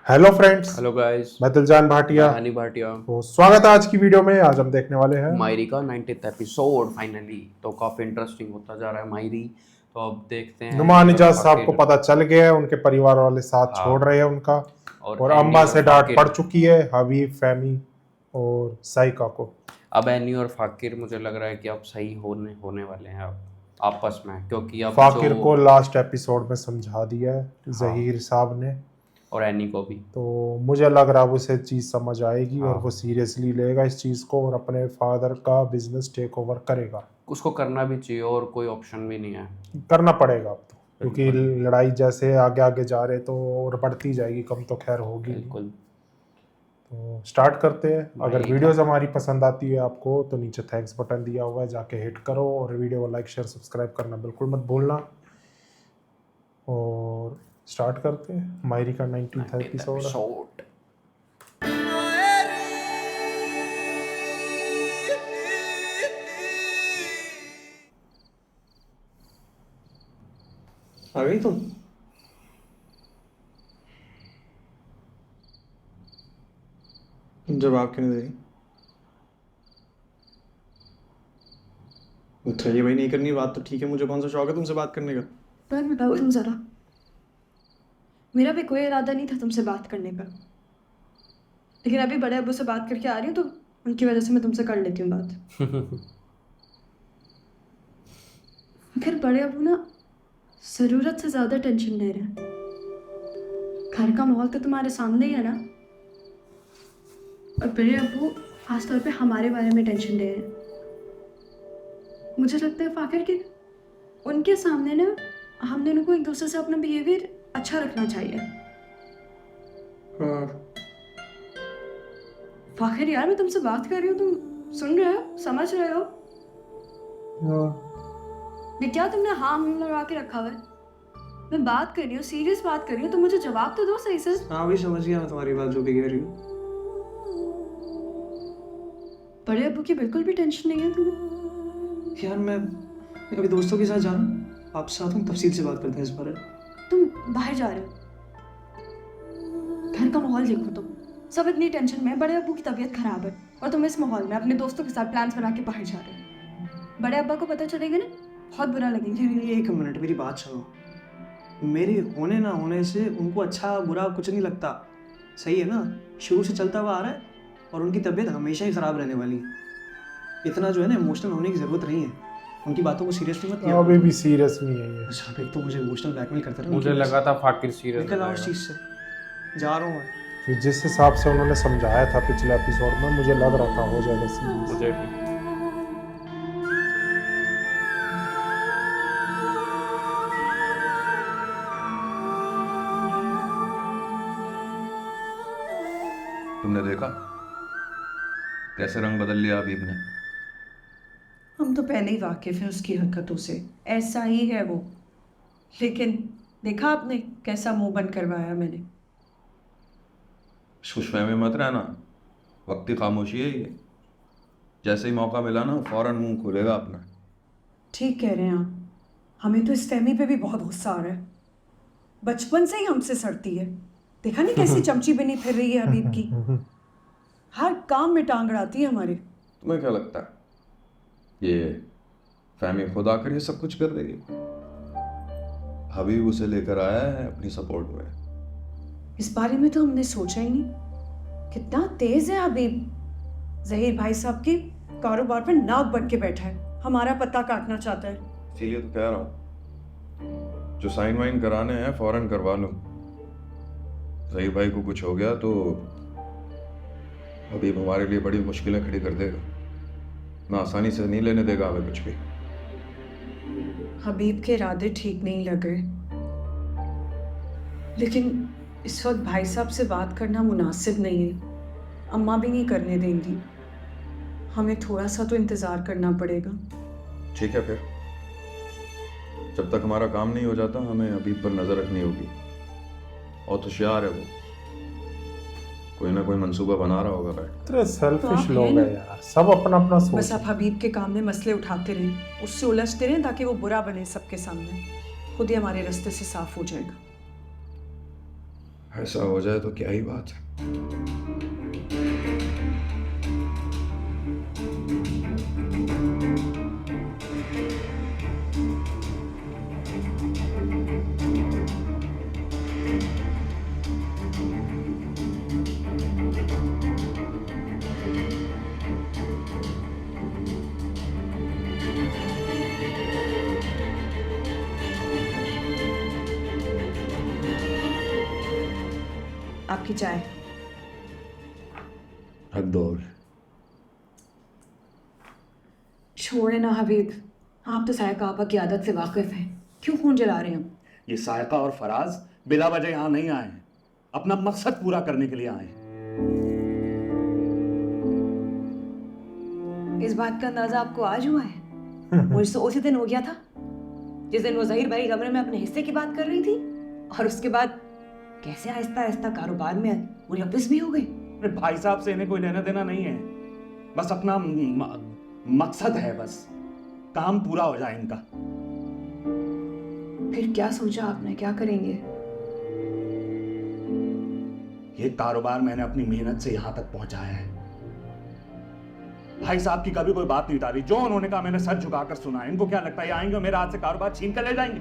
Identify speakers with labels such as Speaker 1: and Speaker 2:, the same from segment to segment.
Speaker 1: Hello friends,
Speaker 2: hello guys,
Speaker 1: मैं दिलजान भाटिया।
Speaker 2: हनी भाटिया।
Speaker 1: तो स्वागत है आज की वीडियो में। आज हम देखने वाले हैं
Speaker 2: मायरी का 90th एपिसोड फाइनली। तो काफी इंटरेस्टिंग होता जा रहा है मायरी। तो अब देखते हैं
Speaker 1: नुमान
Speaker 2: कि
Speaker 1: इजाज साहब
Speaker 2: फाकिर।
Speaker 1: को पता चल गया है, उनके परिवार वाले साथ
Speaker 2: हाँ,
Speaker 1: छोड़ रहे हैं उनका, और
Speaker 2: एनी
Speaker 1: अम्मा
Speaker 2: और
Speaker 1: से डांट
Speaker 2: फाकिर।
Speaker 1: पड़ चुकी है हबीब, फैमी और साइका को।
Speaker 2: अब एनी और फाकिर मुझे लग रहा है कि अब सही होने वाले हैं अब आपस में, क्योंकि अब
Speaker 1: फाकिर
Speaker 2: जो
Speaker 1: को लास्ट एपिसोड में समझा दिया है
Speaker 2: हाँ,
Speaker 1: जहीर साहब ने,
Speaker 2: और एनी को भी।
Speaker 1: तो मुझे लग रहा है उसे चीज समझ आएगी और
Speaker 2: हाँ,
Speaker 1: वो सीरियसली लेगा इस चीज को और अपने फादर का बिजनेस टेक ओवर करेगा।
Speaker 2: उसको करना भी चाहिए और कोई ऑप्शन भी नहीं है।
Speaker 1: करना पड़ेगा अब तो, क्योंकि
Speaker 2: बिल्कुल
Speaker 1: लड़ाई जैसे आगे आगे जा रहे तो और बढ़ती जाएगी, कम तो खैर होगी नहीं।
Speaker 2: बिल्कुल।
Speaker 1: तो स्टार्ट करते हैं। अगर
Speaker 2: मायरी का
Speaker 1: वीडियोस हमारी पसंद आती है आपको तो नीचे थैंक्स बटन दिया हुआ है, जाके हिट करो और वीडियो को लाइक शेयर सब्सक्राइब करना बिल्कुल मत भूलना। और स्टार्ट करते हैं। मायरी का 19th
Speaker 2: 90th
Speaker 1: एपिसोड।
Speaker 2: एपिसोड।
Speaker 3: आ गई तुम? जवाब क्यों नहीं दे रही? चलिए भाई, नहीं करनी बात तो ठीक है, मुझे कौन सा शौक है तुमसे बात करने का?
Speaker 4: पर बताओ तुम जरा, मेरा भी कोई इरादा नहीं था तुमसे बात करने का, लेकिन अभी बड़े अब्बू से बात करके आ रही हूँ तो उनकी वजह से मैं तुमसे कर लेती हूँ बात। फिर बड़े अब्बू ना ज़रूरत से ज़्यादा टेंशन ले रहे हैं। घर का माहौल तो तुम्हारे सामने ही है ना, और बड़े अब्बू खासतौर पे हमारे बारे में टेंशन ले रहे हैं। मुझे लगता है फाकिर कि उनके सामने ना हमने उनको एक दूसरे से अपना बिहेवियर अच्छा रखना चाहिए।
Speaker 3: हाँ।
Speaker 4: फाखिर यार, मैं तुमसे बात कर रही हूँ, तुम सुन रहे हो, समझ रहे हो? ये क्या तुमने हाँ लगा के रखा हुआ है? मैं बात कर रही हूँ, सीरियस बात कर रही हूँ, तो मुझे जवाब तो दो सही से।
Speaker 3: हाँ भाई, समझ गया मैं तुम्हारी बात जो भी कह रही हूँ।
Speaker 4: बड़े अब्बू की बिल्कुल भी टेंशन नहीं है तुम्हें?
Speaker 3: यार मैं अभी दोस्तों के साथ जा रहा हूँ, आपसे साथ हूँ, तफसील से बात करते हैं इस बारे में।
Speaker 4: तुम बाहर जा रहे हो, घर का माहौल देखो, तुम सब इतनी टेंशन में है, बड़े अब्बू की तबीयत खराब है और तुम इस माहौल में अपने दोस्तों के साथ प्लान्स बना के बाहर जा रहे हो। बड़े अब्बा को पता चलेगा ना, बहुत बुरा लगेगा।
Speaker 3: एक मिनट, मेरी बात सुनो। मेरे होने ना होने से उनको अच्छा बुरा कुछ नहीं लगता, सही है ना? शुरू से चलता हुआ आ रहा है और उनकी तबीयत हमेशा ही ख़राब रहने वाली है। इतना जो है ना इमोशनल होने की ज़रूरत नहीं है, उनकी बातों को सीरियसली मत लिया।
Speaker 1: अभी भी सीरियस नहीं है ये।
Speaker 3: अच्छा, एक तो मुझे इमोशनल ब्लैकमेल करते रहे।
Speaker 2: मुझे लगा था फाकिर सीरियस
Speaker 3: निकल आओ इस चीज़ से, जा रहा हूँ मैं।
Speaker 1: फिर जिस हिसाब से उन्होंने समझाया था पिछले एपिसोड में, मुझे लग रहा था हो जाएगा सीरियस।
Speaker 2: मुझे भी।
Speaker 5: तुमने देखा कैसे रंग बदल लिया अबीब ने?
Speaker 6: हम तो पहले ही वाकिफ हैं उसकी हरकतों से, ऐसा ही है वो। लेकिन देखा आपने कैसा मुंह बंद करवाया मैंने।
Speaker 5: खुशफहमी मत रहना, वक्ती खामोशी है ये। जैसे ही मौका मिला ना फौरन मुंह खोलेगा अपना।
Speaker 6: ठीक कह रहे हैं आप, हमें तो इस फहमी पे भी बहुत गुस्सा आ रहा है। बचपन से ही हमसे सड़ती है, देखा नहीं कैसी चमची बनी फिर रही है हबीब की, हर काम में टांग अड़ाती है हमारे।
Speaker 5: तुम्हें क्या लगता है ये फहमी खुद आकर ये सब कुछ कर देगी? हबीब उसे लेकर आया है अपनी सपोर्ट में।
Speaker 6: इस बारे में तो हमने सोचा ही नहीं। कितना तेज है हबीब, जहीर भाई साहब की कारोबार पर नाक बन के बैठा है, हमारा पत्ता काटना चाहता है।
Speaker 5: इसीलिए तो कह रहा हूँ, जो साइन वाइन कराने हैं फौरन करवा लो। जहीर भाई को कुछ हो गया तो हबीब हमारे लिए बड़ी मुश्किलें खड़ी कर देगा ना, आसानी से नहीं लेने देगा हमें कुछ भी।
Speaker 6: हबीब के इरादे ठीक नहीं लग रहे, लेकिन इस वक्त भाई साहब से बात करना मुनासिब नहीं है। अम्मा भी नहीं करने देंगी, हमें थोड़ा सा तो इंतज़ार करना पड़ेगा।
Speaker 5: ठीक है, फिर जब तक हमारा काम नहीं हो जाता हमें हबीब पर नज़र रखनी होगी। और होशियार है वो, कोई ना कोई मंसूबा बना रहा होगा बैठ।
Speaker 1: इतने सेल्फिश
Speaker 6: आप
Speaker 1: लोग
Speaker 6: हैं ना?
Speaker 1: हैं यार, सब अपना अपना
Speaker 6: बस
Speaker 1: सोच।
Speaker 6: आप हबीब के काम में मसले उठाते रहें, उससे उलझते रहें ताकि वो बुरा बने सबके सामने, खुद ही हमारे रास्ते से साफ हो जाएगा।
Speaker 5: ऐसा हो जाए तो क्या ही बात है।
Speaker 4: आपकी चाय।
Speaker 5: रख दो और।
Speaker 4: छोड़े ना हबीब, आप तो सायका आपा की आदत से वाकिफ हैं। क्यों खून जला रहे हैं?
Speaker 7: ये सायका और फराज बिला वजह यहाँ नहीं आए हैं, अपना मकसद पूरा करने के लिए आए हैं।
Speaker 4: इस बात का अंदाजा आपको आज हुआ है? मुझसे तो उसी दिन हो गया था जिस दिन वो जहीर भाई कमरे में अपने हिस्से की बात कर रही थी, और उसके बाद कैसे आहिस्ता आहिस्ता कारोबार में मुलव्विस भी हो गई।
Speaker 7: अरे भाई साहब से इन्हें कोई लेना देना नहीं है, बस अपना मकसद है, बस काम पूरा हो जाए इनका।
Speaker 4: फिर क्या सोचा आपने, क्या करेंगे?
Speaker 7: ये कारोबार मैंने अपनी मेहनत से यहाँ तक पहुंचाया है। भाई साहब की कभी कोई बात नहीं टाली, जो उन्होंने कहा मैंने सर झुकाकर सुना है। इनको क्या लगता है ये आएंगे और मेरे हाथ से कारोबार छीन कर ले जाएंगे?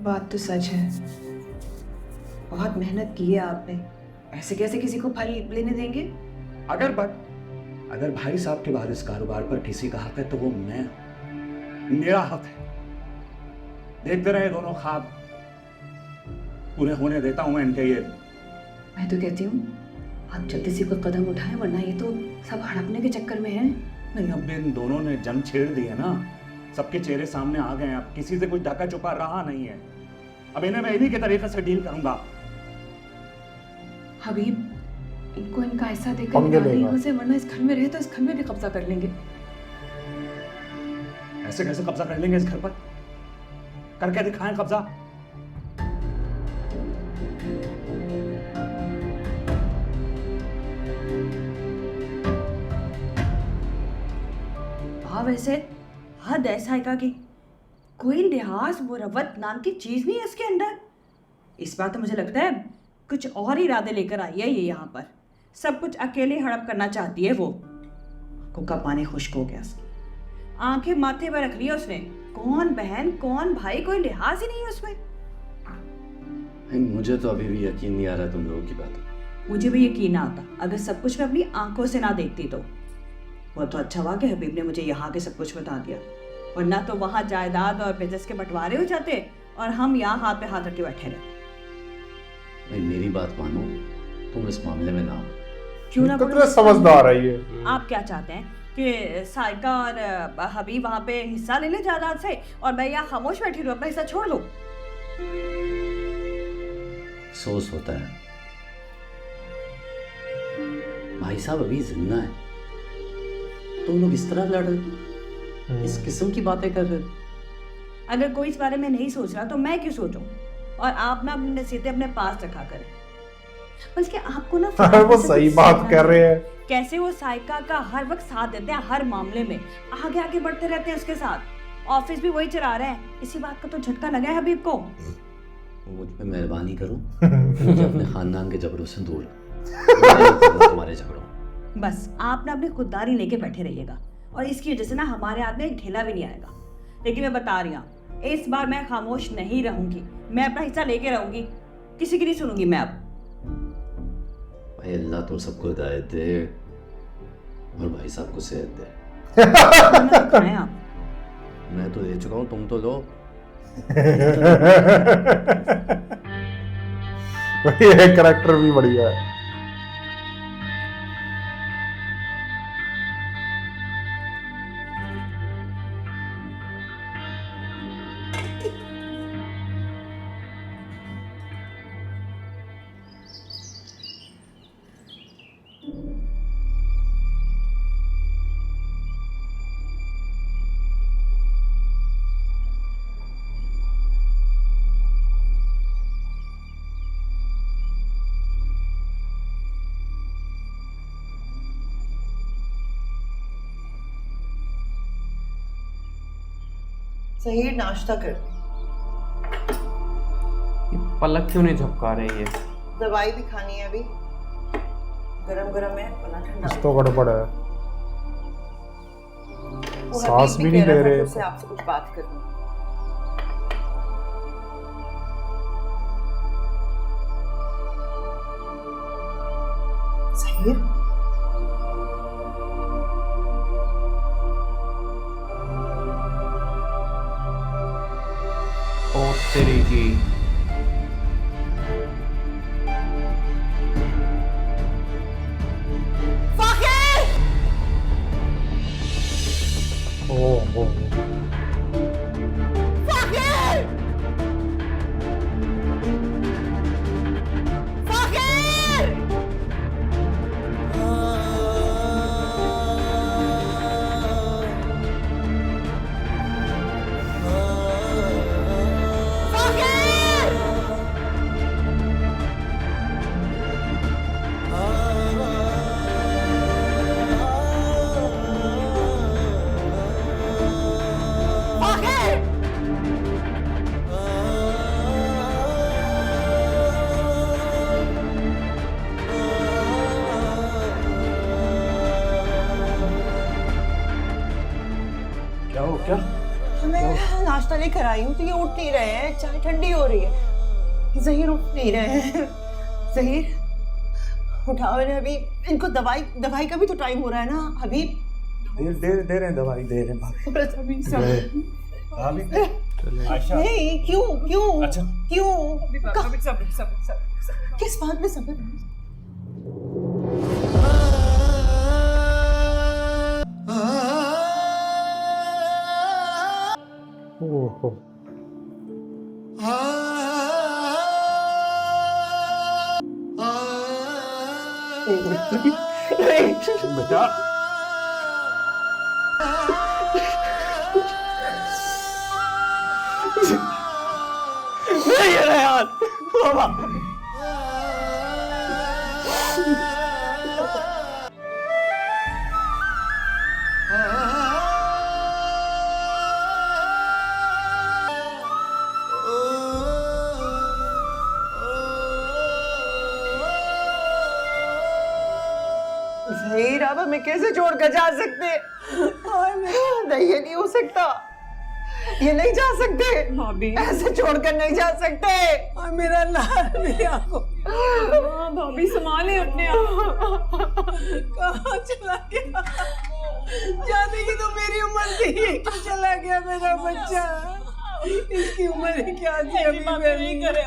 Speaker 4: बात तो सच है, बहुत मेहनत की है आपने, ऐसे कैसे किसी को फल लेने देंगे?
Speaker 7: अगर भाई साहब के बाद इस कारोबार पर किसी का हक है तो वो मेरा हक है। देखते रहे दोनों ख्वाब पूरे होने देता हूं मैं इनके। ये
Speaker 4: मैं तो कहती हूँ आप जल्दी से कोई कदम उठाएं, वरना ये तो सब हड़पने के चक्कर में है।
Speaker 7: नहीं, अब इन दोनों ने जंग छेड़ दी है ना, सबके चेहरे सामने आ गए हैं, अब किसी से कुछ ढका छुपा रहा नहीं है। अब इन्हें मैं इन्हीं के तरीके से डील करूंगा।
Speaker 4: हबीब, इनको इनका हिस्सा देकर
Speaker 1: पंगे
Speaker 4: निकालें
Speaker 1: लेगा।
Speaker 4: यहाँ से, वरना इस घर में रहे तो इस घर में भी कब्जा कर लेंगे।
Speaker 7: ऐसे कैसे कब्जा कर लेंगे इस घर पर? करके दिखाएं कब्जा।
Speaker 8: हाँ, वैसे हद है साइका की, कोई लिहाज मुरवत नाम की चीज नहीं है इसके अंदर। इस बार तो मुझे लगता है कुछ और इरादे लेकर आई है ये यहाँ पर, सब कुछ अकेले हड़प करना चाहती है वो। कुका पानी खुश्क हो गया उसकी, आंखें माथे पर रख ली है उसने। कौन बहन कौन भाई, कोई लिहाज ही नहीं है उसमें।
Speaker 9: मुझे तो अभी भी यकीन नहीं आ रहा तुम लोगों की बात।
Speaker 8: मुझे भी यकीन आता अगर सब कुछ मैं अपनी आंखों से ना देखती तो। वो तो अच्छा हुआ कि हबीब ने मुझे यहाँ के सब कुछ बता दिया, वरना तो वहाँ जायदाद और बिजनेस के बंटवारे हो जाते और हम यहाँ हाथ पे हाथ रख के बैठे रहते।
Speaker 9: भाई मेरी बात मानो, तुम इस मामले में ना हो।
Speaker 8: क्यों ना?
Speaker 1: कितने समझदार है ये।
Speaker 8: आप क्या चाहते हैं कि साइका और हबीब वहाँ पे हिस्सा ले लें जायदाद से और मैं यहाँ खामोश बैठी रहूँ, अपना हिस्सा छोड़ दूँ?
Speaker 9: अफसोस होता है, भाई साहब अभी जिंदा है तो लोग इस तरह लड़ रहे, इस किस्म की बातें कर रहे।
Speaker 8: अगर कोई इस बारे में नहीं सोच रहा तो मैं क्यों सोचूं? और आप ना अपनी नसीहतें अपने पास रखा करें। बल्कि आपको ना
Speaker 1: वो सही बात कर रहे हैं।
Speaker 8: कैसे वो साइका का हर वक्त साथ देते हैं, हर मामले में आगे आगे बढ़ते रहते हैं उसके साथ। ऑफिस भी वही चला रहे हैं, इसी बात का तो झटका लगा है हबीब को।
Speaker 9: मुझ पे मेहरबानी करो, मुझे अपने खानदान के झगड़ों से दूर रखो, तुम्हारे झगड़ों।
Speaker 8: बस आप ना अपनी खुददारी लेके बैठे रहिएगा और इसकी वजह से ना हमारे हाथ में एक ढेला भी नहीं आएगा। लेकिन मैं बता रही हूँ, इस बार मैं खामोश नहीं रहूंगी, मैं अपना हिस्सा लेके रहूंगी, किसी की नहीं सुनूंगी मैं अब।
Speaker 9: भाई अल्लाह तुम सबको हिदायत दे और भाई साहब को सेहत दे।
Speaker 8: खाएं आप।
Speaker 9: मैं तो दे चुका हूँ, तुम तो दो।
Speaker 1: ये कैरेक्टर भी बढ़िया है।
Speaker 10: सही, नाश्ता कर।
Speaker 2: पलक क्यों नहीं झपका रही है?
Speaker 10: दवाई भी खानी है अभी, गरम गरम है, पला ठंडा।
Speaker 1: कुछ तो गड़बड़ है।
Speaker 10: वो
Speaker 1: सांस
Speaker 10: हबीब
Speaker 1: भी नहीं
Speaker 10: कह रहा
Speaker 1: ले
Speaker 10: था
Speaker 1: रहे।
Speaker 10: कि उससे आपसे कुछ बात करनी। ज़हीर,
Speaker 2: ओ तेरी की।
Speaker 1: ओ
Speaker 7: क्या हो क्या?
Speaker 10: मैं नाश्ता लेकर आई हूँ तो ये उठ नहीं रहे हैं, चाय ठंडी हो रही है। ज़हीर उठ नहीं रहे हैं। ज़हीर उठाओ इन्हें अभी, इनको दवाई का भी तो टाइम हो रहा है ना हबीब।
Speaker 7: दे रहे हैं दवाई, दे रहे हैं भाभी। भाभी आयशा,
Speaker 10: नहीं क्यों
Speaker 7: अच्छा।
Speaker 10: क्यों किस बात में सब्र?
Speaker 1: ओहो
Speaker 7: बेटा
Speaker 3: नहीं है यार बाबा।
Speaker 10: ज़हीर अब हमें कैसे छोड़कर जा सकते? नहीं ये नहीं हो सकता, ये नहीं जा सकते
Speaker 8: भाभी,
Speaker 10: ऐसे छोड़कर नहीं जा सकते।
Speaker 6: और मेरा लाल मेरी आंखों
Speaker 8: भाभी संभाले अपने आप।
Speaker 6: कहाँ चला गया? जाने की तो मेरी उम्र थी, क्यों चला गया मेरा बच्चा? इसकी उम्र ही क्या थी अभी? नहीं करे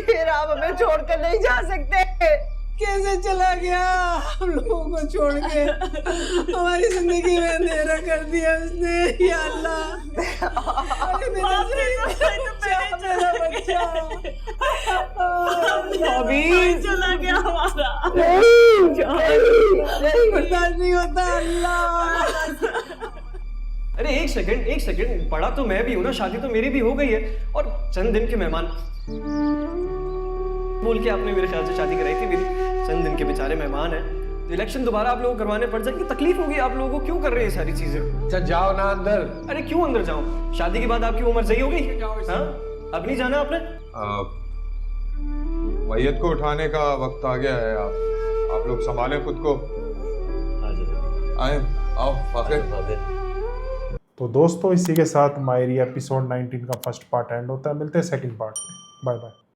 Speaker 10: फिर आप हमें छोड़कर नहीं जा सकते।
Speaker 6: कैसे चला गया हम लोगों को छोड़ के? हमारी जिंदगी में अंधेरा कर दिया उसने। या अल्लाह, अरे मेरा बच्चा
Speaker 8: भाभी चला गया हमारा।
Speaker 6: बर्दाश्त नहीं होता। अल्लाह,
Speaker 3: अरे एक सेकंड, पढ़ा तो मैं भी हूँ ना, शादी तो मेरी भी हो गई है और चंद दिन के मेहमान बोल के आपने मेरे ख्याल से शादी कराई थी मेरी। चंद दिन के बेचारे मेहमान हैं, इलेक्शन दोबारा आप लोगों को करवाने पड़ जाएंगे, तकलीफ होगी आप लोगों को। क्यों कर रहे हैं ये सारी चीजें?
Speaker 11: अच्छा जाओ ना अंदर।
Speaker 3: अरे क्यों अंदर जाऊं? शादी के बाद आपकी उम्र सही हो गई? हाँ, अब नहीं जाना आपने?
Speaker 11: मैयत को उठाने का वक्त आ गया है। आप लोग संभालें खुद को। आए, आओ फाखिर।
Speaker 1: तो दोस्तों इसी के साथ मायरी एपिसोड 19 का फर्स्ट पार्ट एंड होता है। मिलते हैं सेकंड पार्ट में। Bye bye.